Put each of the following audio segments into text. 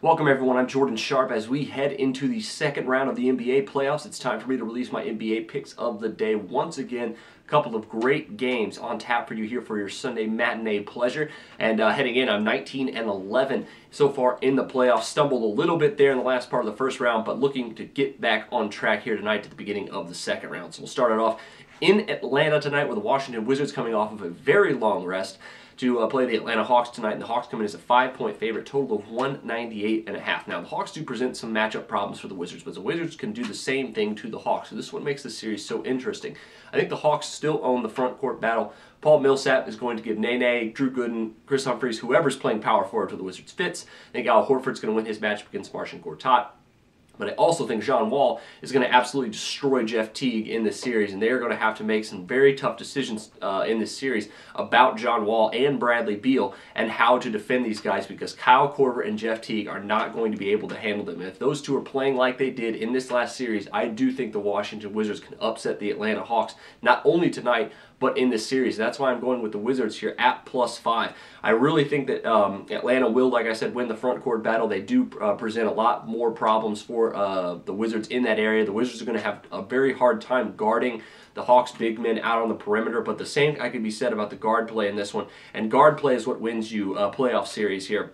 Welcome everyone, I'm Jordan Sharp. As we head into the second round of the NBA playoffs, it's time for me to release my NBA picks of the day. Once again, a couple of great games on tap for you here for your Sunday matinee pleasure. And heading in, I'm 19-11 so far in the playoffs. Stumbled a little bit there in the last part of the first round, but looking to get back on track here tonight at the beginning of the second round. So we'll start it off in Atlanta tonight with the Washington Wizards coming off of a very long rest to play the Atlanta Hawks tonight, and the Hawks come in as a 5-point favorite, total of 198.5. Now, the Hawks do present some matchup problems for the Wizards, but the Wizards can do the same thing to the Hawks, so this is what makes this series so interesting. I think the Hawks still own the front court battle. Paul Millsap is going to give Nene, Drew Gooden, Chris Humphries, whoever's playing power forward for the Wizards fits. I think Al Horford's going to win his matchup against Marcin Gortat. But I also think John Wall is going to absolutely destroy Jeff Teague in this series, and they're going to have to make some very tough decisions in this series about John Wall and Bradley Beal and how to defend these guys, because Kyle Korver and Jeff Teague are not going to be able to handle them. And if those two are playing like they did in this last series, I do think the Washington Wizards can upset the Atlanta Hawks, not only tonight, but in this series. That's why I'm going with the Wizards here at +5. I really think that Atlanta will, like I said, win the front court battle. They do present a lot more problems for the Wizards in that area. The Wizards are going to have a very hard time guarding the Hawks' big men out on the perimeter, but the same could be said about the guard play in this one. And guard play is what wins you a playoff series here.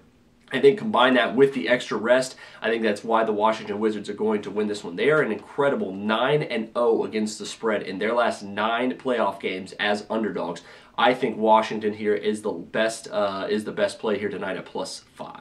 I think combine that with the extra rest, I think that's why the Washington Wizards are going to win this one. They are an incredible 9-0 against the spread in their last 9 playoff games as underdogs. I think Washington here is the best play here tonight at +5.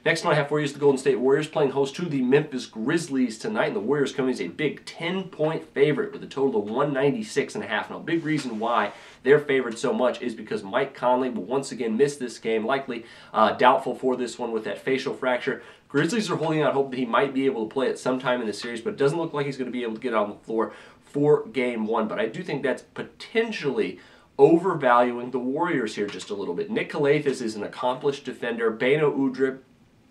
Next one I have for you is the Golden State Warriors playing host to the Memphis Grizzlies tonight. And the Warriors come in as a big 10-point favorite with a total of 196.5. Now, a big reason why they're favored so much is because Mike Conley will once again miss this game, likely doubtful for this one with that facial fracture. Grizzlies are holding out hope that he might be able to play at some time in the series, but it doesn't look like he's going to be able to get on the floor for Game 1. But I do think that's potentially overvaluing the Warriors here just a little bit. Nick Calathes is an accomplished defender. Beno Udrih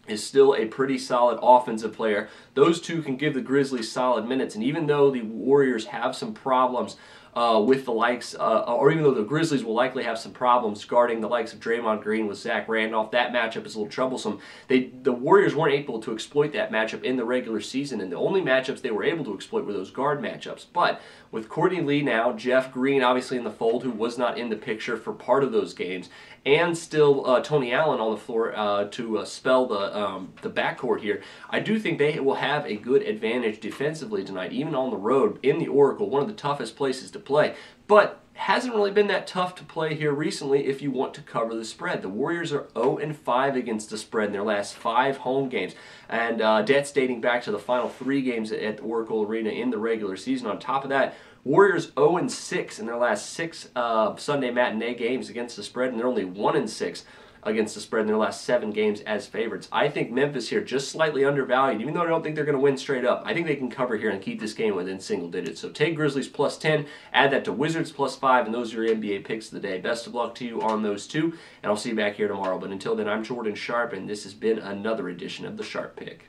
is still a pretty solid offensive player. Those two can give the Grizzlies solid minutes, and even though the Warriors have some problems with the likes, or even though the Grizzlies will likely have some problems guarding the likes of Draymond Green with Zach Randolph, that matchup is a little troublesome. The Warriors weren't able to exploit that matchup in the regular season, and the only matchups they were able to exploit were those guard matchups. But with Courtney Lee now, Jeff Green obviously in the fold, who was not in the picture for part of those games, and still Tony Allen on the floor to spell the backcourt here, I do think they will have a good advantage defensively tonight, even on the road in the Oracle, one of the toughest places to play. But hasn't really been that tough to play here recently if you want to cover the spread. The Warriors are 0-5 against the spread in their last 5 home games, and that's dating back to the final 3 games at the Oracle Arena in the regular season. On top of that, Warriors 0-6 in their last 6 Sunday matinee games against the spread, and they're only 1-6 against the spread in their last 7 games as favorites. I think Memphis here just slightly undervalued, even though I don't think they're going to win straight up. I think they can cover here and keep this game within single digits. So take Grizzlies +10, add that to Wizards +5, and those are your NBA picks of the day. Best of luck to you on those two, and I'll see you back here tomorrow. But until then, I'm Jordan Sharp, and this has been another edition of the Sharp Pick.